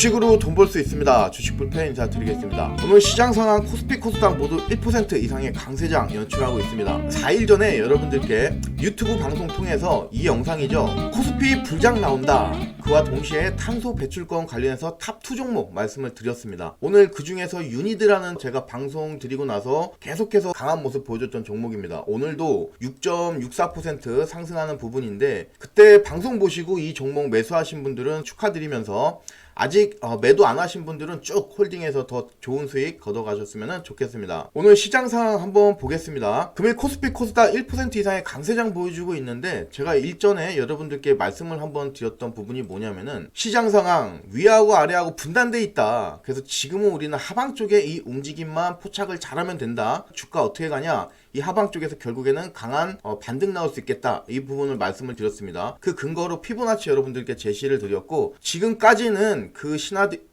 주식으로 돈 벌 수 있습니다. 주식불패 인사드리겠습니다. 오늘 시장 상황 코스피 코스닥 모두 1% 이상의 강세장 연출하고 있습니다. 4일 전에 여러분들께 유튜브 방송 통해서 이 영상이죠. 코스피 불장 나온다. 그와 동시에 탄소 배출권 관련해서 탑2 종목 말씀을 드렸습니다. 오늘 그 중에서 유니드라는 제가 방송 드리고 나서 계속해서 강한 모습 보여줬던 종목입니다. 오늘도 6.64% 상승하는 부분인데 그때 방송 보시고 이 종목 매수하신 분들은 축하드리면서 아직 매도 안 하신 분들은 쭉 홀딩해서 더 좋은 수익 걷어가셨으면 좋겠습니다. 오늘 시장 상황 한번 보겠습니다. 금일 코스피 코스닥 1% 이상의 강세장 보여주고 있는데 제가 일전에 여러분들께 말씀을 한번 드렸던 부분이 뭐냐면은 시장 상황 위하고 아래하고 분단돼 있다. 그래서 지금은 우리는 하방 쪽에 이 움직임만 포착을 잘하면 된다. 주가 어떻게 가냐? 이 하방 쪽에서 결국에는 강한 반등 나올 수 있겠다. 이 부분을 말씀을 드렸습니다. 그 근거로 피보나치 여러분들께 제시를 드렸고 지금까지는 그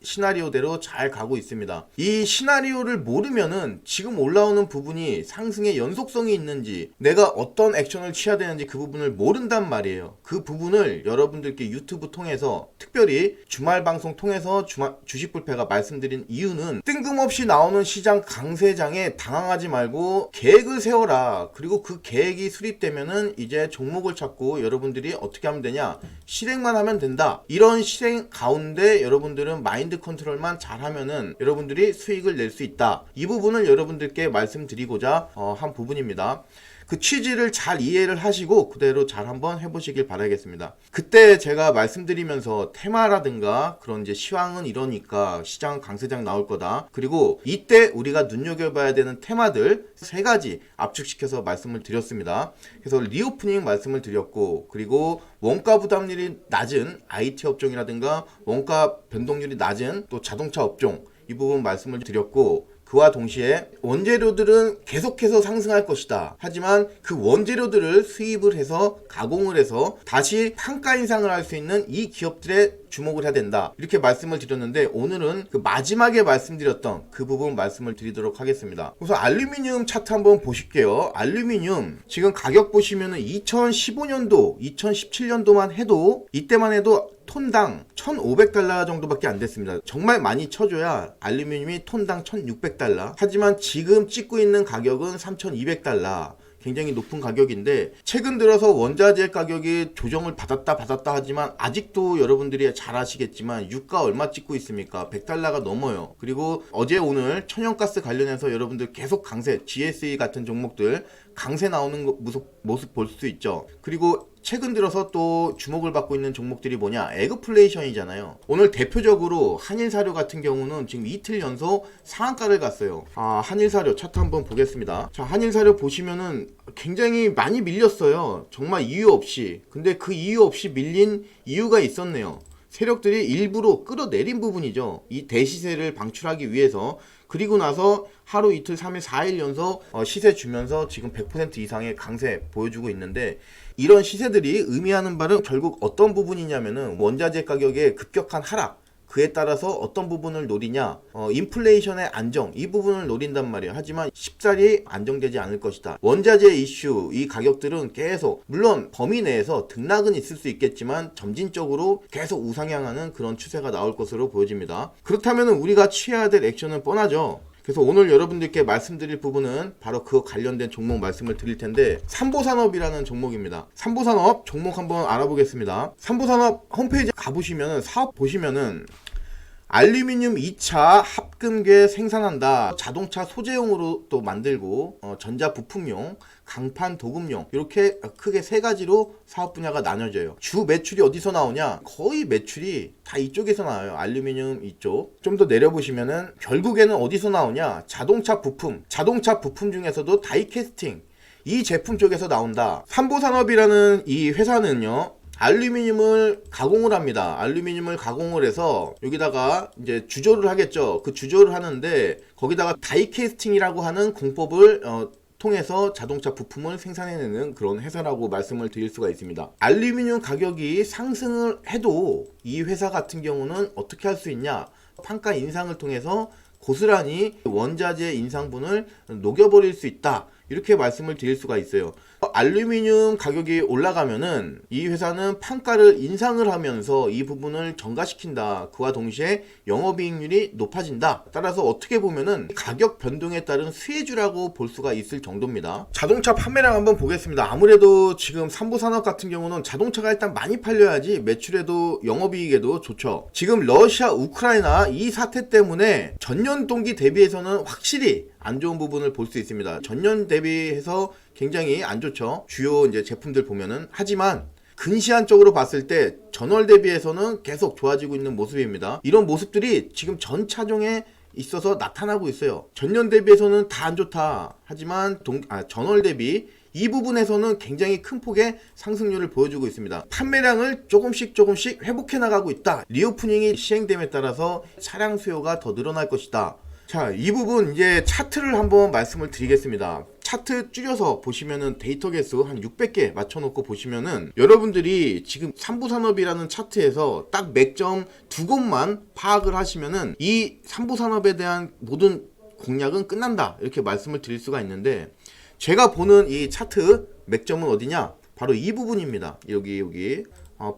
시나리오대로 잘 가고 있습니다. 이 시나리오를 모르면은 지금 올라오는 부분이 상승의 연속성이 있는지 내가 어떤 액션을 취해야 되는지 그 부분을 모른단 말이에요. 그 부분을 여러분들께 유튜브 통해서 특별히 주말 방송 통해서 주식불패가 말씀드린 이유는 뜬금없이 나오는 시장 강세장에 당황하지 말고 계획을 세워라. 그리고 그 계획이 수립되면은 이제 종목을 찾고 여러분들이 어떻게 하면 되냐? 실행만 하면 된다. 이런 실행 가운데 여러분들은 마인드 컨트롤만 잘하면은 여러분들이 수익을 낼 수 있다. 이 부분을 여러분들께 말씀드리고자 한 부분입니다. 그 취지를 잘 이해를 하시고 그대로 잘 한번 해보시길 바라겠습니다. 그때 제가 말씀드리면서 테마라든가 그런 이제 시황은 이러니까 시장 강세장 나올 거다. 그리고 이때 우리가 눈여겨봐야 되는 테마들 3가지 압축시켜서 말씀을 드렸습니다. 그래서 리오프닝 말씀을 드렸고 그리고 원가 부담률이 낮은 IT 업종이라든가 원가 변동률이 낮은 또 자동차 업종 이 부분 말씀을 드렸고 그와 동시에 원재료들은 계속해서 상승할 것이다. 하지만 그 원재료들을 수입을 해서 가공을 해서 다시 판가 인상을 할 수 있는 이 기업들에 주목을 해야 된다. 이렇게 말씀을 드렸는데 오늘은 그 마지막에 말씀드렸던 그 부분 말씀을 드리도록 하겠습니다. 우선 알루미늄 차트 한번 보실게요. 알루미늄 지금 가격 보시면은 2015년도, 2017년도만 해도 이때만 해도 톤당 1,500달러 정도밖에 안 됐습니다. 정말 많이 쳐줘야 알루미늄이 톤당 1,600달러. 하지만 지금 찍고 있는 가격은 3,200달러. 굉장히 높은 가격인데 최근 들어서 원자재 가격이 조정을 받았다 하지만 아직도 여러분들이 잘 아시겠지만 유가 얼마 찍고 있습니까? 100달러가 넘어요. 그리고 어제 오늘 천연가스 관련해서 여러분들 계속 강세, GSE 같은 종목들 강세 나오는 모습 볼 수 있죠. 그리고 최근 들어서 또 주목을 받고 있는 종목들이 뭐냐? 에그플레이션이잖아요. 오늘 대표적으로 한일사료 같은 경우는 지금 이틀 연속 상한가를 갔어요. 한일사료 차트 한번 보겠습니다. 자, 한일사료 보시면은 굉장히 많이 밀렸어요. 정말 이유 없이. 근데 그 이유 없이 밀린 이유가 있었네요. 세력들이 일부러 끌어내린 부분이죠. 이 대시세를 방출하기 위해서. 그리고 나서 하루 이틀 3일 4일 연속 시세 주면서 지금 100% 이상의 강세 보여주고 있는데 이런 시세들이 의미하는 바는 결국 어떤 부분이냐면은 원자재 가격의 급격한 하락 그에 따라서 어떤 부분을 노리냐 인플레이션의 안정 이 부분을 노린단 말이에요. 하지만 쉽사리 안정되지 않을 것이다. 원자재 이슈 이 가격들은 계속 물론 범위 내에서 등락은 있을 수 있겠지만 점진적으로 계속 우상향하는 그런 추세가 나올 것으로 보여집니다. 그렇다면 우리가 취해야 될 액션은 뻔하죠. 그래서 오늘 여러분들께 말씀드릴 부분은 바로 그거 관련된 종목 말씀을 드릴 텐데 삼보산업이라는 종목입니다. 삼보산업 종목 한번 알아보겠습니다. 삼보산업 홈페이지 가보시면은 사업 보시면은 알루미늄 2차 합금괴 생산한다. 자동차 소재용으로 또 만들고 전자 부품용, 강판 도금용 이렇게 크게 3가지로 사업 분야가 나눠져요. 주 매출이 어디서 나오냐? 거의 매출이 다 이쪽에서 나와요. 알루미늄 이쪽. 좀 더 내려보시면은 결국에는 어디서 나오냐? 자동차 부품 중에서도 다이캐스팅 이 제품 쪽에서 나온다. 삼보산업이라는 이 회사는요. 알루미늄을 가공을 합니다. 알루미늄을 가공을 해서 여기다가 이제 주조를 하겠죠. 그 주조를 하는데 거기다가 다이캐스팅이라고 하는 공법을 통해서 자동차 부품을 생산해내는 그런 회사라고 말씀을 드릴 수가 있습니다. 알루미늄 가격이 상승을 해도 이 회사 같은 경우는 어떻게 할 수 있냐? 판가 인상을 통해서 고스란히 원자재 인상분을 녹여버릴 수 있다. 이렇게 말씀을 드릴 수가 있어요. 알루미늄 가격이 올라가면은 이 회사는 판가를 인상을 하면서 이 부분을 전가시킨다. 그와 동시에 영업이익률이 높아진다. 따라서 어떻게 보면은 가격 변동에 따른 수혜주라고 볼 수가 있을 정도입니다. 자동차 판매량 한번 보겠습니다. 아무래도 지금 삼부산업 같은 경우는 자동차가 일단 많이 팔려야지 매출에도 영업이익에도 좋죠. 지금 러시아, 우크라이나 이 사태 때문에 전년 동기 대비해서는 확실히 안 좋은 부분을 볼 수 있습니다. 전년 대비해서 굉장히 안 좋죠. 주요 이제 제품들 보면은. 하지만 근시안적으로 봤을 때 전월 대비해서는 계속 좋아지고 있는 모습입니다. 이런 모습들이 지금 전 차종에 있어서 나타나고 있어요. 전년 대비해서는 다 안 좋다. 하지만 전월 대비 이 부분에서는 굉장히 큰 폭의 상승률을 보여주고 있습니다. 판매량을 조금씩 회복해 나가고 있다. 리오프닝이 시행됨에 따라서 차량 수요가 더 늘어날 것이다. 자, 이 부분 이제 차트를 한번 말씀을 드리겠습니다. 차트 줄여서 보시면은 데이터 개수 한 600개 맞춰놓고 보시면은 여러분들이 지금 삼부산업이라는 차트에서 딱 맥점 두 곳만 파악을 하시면은 이 삼부산업에 대한 모든 공략은 끝난다. 이렇게 말씀을 드릴 수가 있는데, 제가 보는 이 차트 맥점은 어디냐? 바로 이 부분입니다. 여기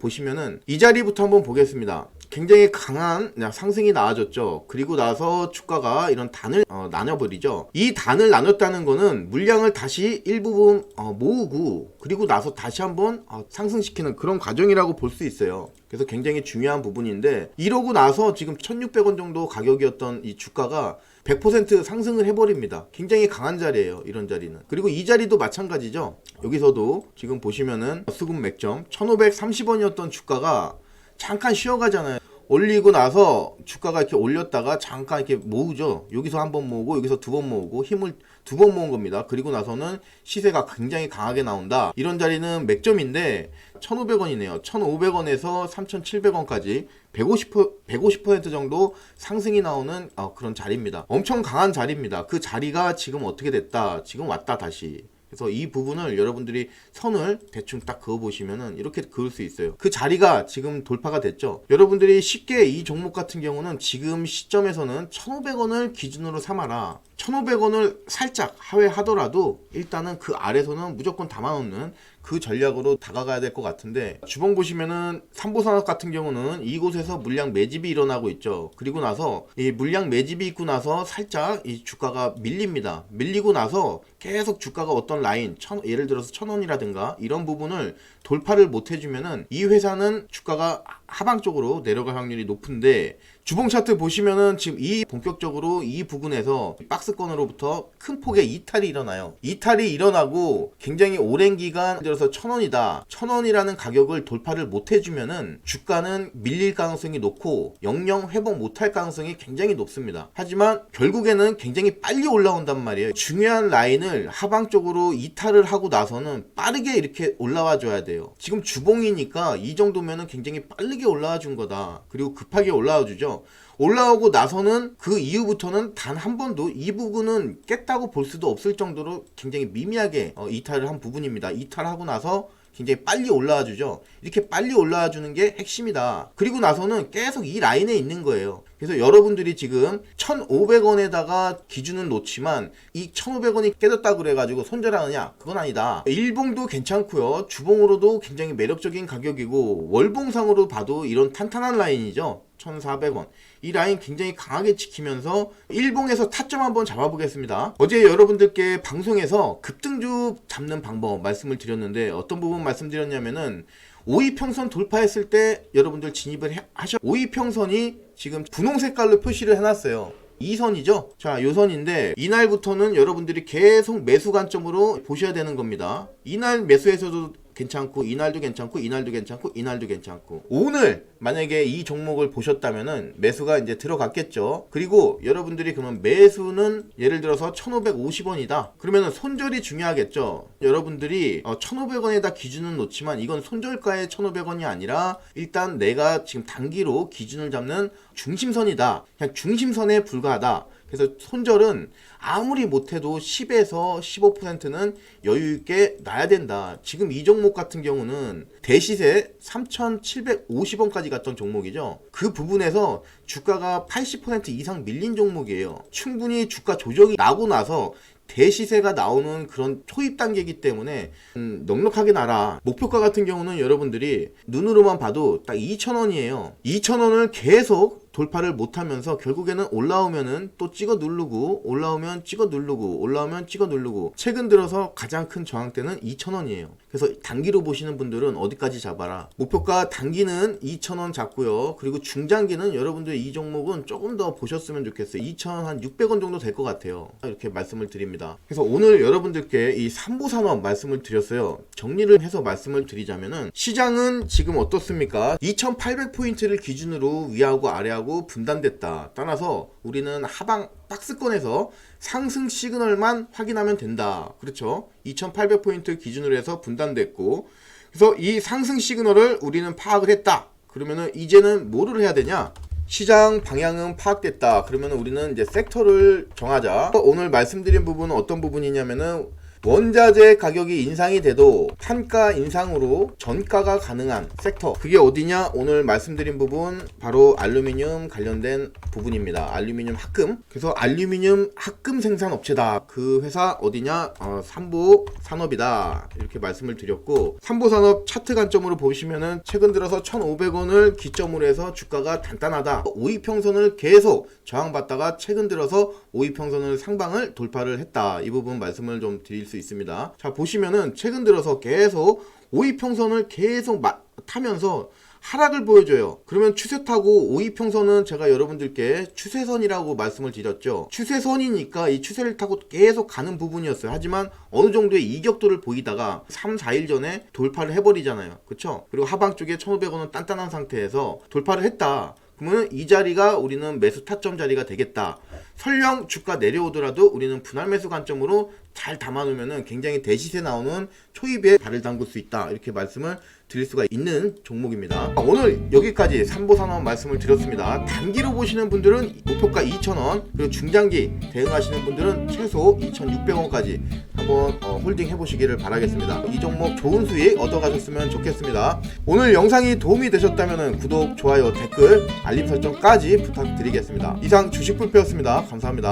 보시면은 이 자리부터 한번 보겠습니다. 굉장히 강한 상승이 나와졌죠. 그리고 나서 주가가 이런 단을 나눠버리죠. 이 단을 나눴다는 거는 물량을 다시 일부분 모으고 그리고 나서 다시 한번 상승시키는 그런 과정이라고 볼 수 있어요. 그래서 굉장히 중요한 부분인데, 이러고 나서 지금 1,600원 정도 가격이었던 이 주가가 100% 상승을 해버립니다. 굉장히 강한 자리예요, 이런 자리는. 그리고 이 자리도 마찬가지죠. 여기서도 지금 보시면은 수급 맥점 1,530원이었던 주가가 잠깐 쉬어가잖아요. 올리고 나서 주가가 이렇게 올렸다가 잠깐 이렇게 모으죠. 여기서 한번 모으고 여기서 두 번 모으고 힘을 두 번 모은 겁니다. 그리고 나서는 시세가 굉장히 강하게 나온다. 이런 자리는 맥점인데 1,500원이네요. 1,500원에서 3,700원까지 150% 정도 상승이 나오는 그런 자리입니다. 엄청 강한 자리입니다. 그 자리가 지금 어떻게 됐다. 지금 왔다 다시. 그래서 이 부분을 여러분들이 선을 대충 딱 그어보시면은 이렇게 그을 수 있어요. 그 자리가 지금 돌파가 됐죠. 여러분들이 쉽게 이 종목 같은 경우는 지금 시점에서는 1,500원을 기준으로 삼아라. 1,500원을 살짝 하회하더라도 일단은 그 아래서는 무조건 담아놓는 그 전략으로 다가가야 될 것 같은데, 주봉 보시면은 삼보산업 같은 경우는 이곳에서 물량 매집이 일어나고 있죠. 그리고 나서 이 물량 매집이 있고 나서 살짝 이 주가가 밀립니다. 밀리고 나서 계속 주가가 어떤 라인, 예를 들어서 1,000원이라든가 이런 부분을 돌파를 못 해주면은 이 회사는 주가가 하방 쪽으로 내려갈 확률이 높은데, 주봉 차트 보시면은 지금 본격적으로 이 부분에서 박스권으로부터 큰 폭의 이탈이 일어나요. 이탈이 일어나고 굉장히 오랜 기간, 예를 들어서 1,000원이다. 1,000원이라는 가격을 돌파를 못 해주면은 주가는 밀릴 가능성이 높고 영영 회복 못할 가능성이 굉장히 높습니다. 하지만 결국에는 굉장히 빨리 올라온단 말이에요. 중요한 라인을 하방 쪽으로 이탈을 하고 나서는 빠르게 이렇게 올라와 줘야 돼요. 지금 주봉이니까 이 정도면은 굉장히 빠르게 올라와 준 거다. 그리고 급하게 올라와 주죠. 올라오고 나서는 그 이후부터는 단 한 번도 이 부분은 깼다고 볼 수도 없을 정도로 굉장히 미미하게 이탈을 한 부분입니다. 이탈하고 나서 굉장히 빨리 올라와 주죠. 이렇게 빨리 올라와 주는 게 핵심이다. 그리고 나서는 계속 이 라인에 있는 거예요. 그래서 여러분들이 지금 1,500원에다가 기준은 놓지만 이 1,500원이 깨졌다 그래가지고 손절하느냐? 그건 아니다. 일봉도 괜찮고요. 주봉으로도 굉장히 매력적인 가격이고, 월봉상으로 봐도 이런 탄탄한 라인이죠. 1,400원. 이 라인 굉장히 강하게 지키면서 일봉에서 타점 한번 잡아보겠습니다. 어제 여러분들께 방송에서 급등주 잡는 방법 말씀을 드렸는데, 어떤 부분 말씀드렸냐면은 5이평선 돌파했을 때 여러분들 진입을 하셔. 5이평선이 지금 분홍 색깔로 표시를 해놨어요. 이 선이죠. 자, 이 선인데 이날부터는 여러분들이 계속 매수 관점으로 보셔야 되는 겁니다. 이날 매수해서도 괜찮고, 이날도 괜찮고, 이날도 괜찮고, 이날도 괜찮고. 오늘 만약에 이 종목을 보셨다면은 매수가 이제 들어갔겠죠. 그리고 여러분들이 그러면 매수는 예를 들어서 1,550원이다. 그러면은 손절이 중요하겠죠. 여러분들이 1,500원에다 기준은 놓지만 이건 손절가의 1,500원이 아니라 일단 내가 지금 단기로 기준을 잡는 중심선이다. 그냥 중심선에 불과하다. 그래서 손절은 아무리 못해도 10에서 15%는 여유있게 놔야 된다. 지금 이 종목 같은 경우는 대시세 3,750원까지 갔던 종목이죠. 그 부분에서 주가가 80% 이상 밀린 종목이에요. 충분히 주가 조정이 나고 나서 대시세가 나오는 그런 초입 단계이기 때문에 넉넉하게 나라. 목표가 같은 경우는 여러분들이 눈으로만 봐도 딱 2,000원이에요. 2,000원을 계속 돌파를 못하면서 결국에는 올라오면은 또 찍어 누르고, 올라오면 찍어 누르고, 올라오면 찍어 누르고, 최근 들어서 가장 큰 저항대는 2,000원이에요. 그래서 단기로 보시는 분들은 어디까지 잡아라. 목표가 단기는 2,000원 잡고요. 그리고 중장기는 여러분들 이 종목은 조금 더 보셨으면 좋겠어요. 2,600원 정도 될 것 같아요. 이렇게 말씀을 드립니다. 그래서 오늘 여러분들께 이 삼보산업 말씀을 드렸어요. 정리를 해서 말씀을 드리자면은, 시장은 지금 어떻습니까? 2,800포인트를 기준으로 위하고 아래하고 분단됐다. 따라서 우리는 하방 박스권에서 상승 시그널만 확인하면 된다. 그렇죠? 2,800포인트 기준으로 해서 분단됐고, 그래서 이 상승 시그널을 우리는 파악을 했다. 그러면은 이제는 뭐를 해야 되냐? 시장 방향은 파악됐다. 그러면 우리는 이제 섹터를 정하자. 오늘 말씀드린 부분은 어떤 부분이냐면은, 원자재 가격이 인상이 돼도 판가 인상으로 전가가 가능한 섹터, 그게 어디냐? 오늘 말씀드린 부분 바로 알루미늄 관련된 부분입니다. 알루미늄 합금. 그래서 알루미늄 합금 생산 업체다. 그 회사 어디냐? 삼보산업이다. 이렇게 말씀을 드렸고, 삼보산업 차트 관점으로 보시면은 최근 들어서 1,500원을 기점으로 해서 주가가 단단하다. 5이평선을 계속 저항받다가 최근 들어서 5이평선을 상방을 돌파를 했다. 이 부분 말씀을 좀 드릴 수 있습니다. 자, 보시면은 최근 들어서 계속 5이평선을 계속 타면서 하락을 보여줘요. 그러면 추세 타고 5이평선은 제가 여러분들께 추세선이라고 말씀을 드렸죠. 추세선이니까 이 추세를 타고 계속 가는 부분이었어요. 하지만 어느 정도의 이격도를 보이다가 3, 4일 전에 돌파를 해버리잖아요. 그쵸? 그리고 하방 쪽에 1,500원은 단단한 상태에서 돌파를 했다. 그러면 이 자리가 우리는 매수 타점 자리가 되겠다. 설령 주가 내려오더라도 우리는 분할 매수 관점으로 잘 담아놓으면 굉장히 대시세 나오는 초입에 발을 담글 수 있다. 이렇게 말씀을 드릴 수가 있는 종목입니다. 오늘 여기까지 삼보산업 말씀을 드렸습니다. 단기로 보시는 분들은 목표가 2,000원, 그리고 중장기 대응하시는 분들은 최소 2,600원까지 한번 홀딩 해보시기를 바라겠습니다. 이 종목 좋은 수익 얻어가셨으면 좋겠습니다. 오늘 영상이 도움이 되셨다면 구독, 좋아요, 댓글, 알림 설정까지 부탁드리겠습니다. 이상 주식불패였습니다. 감사합니다.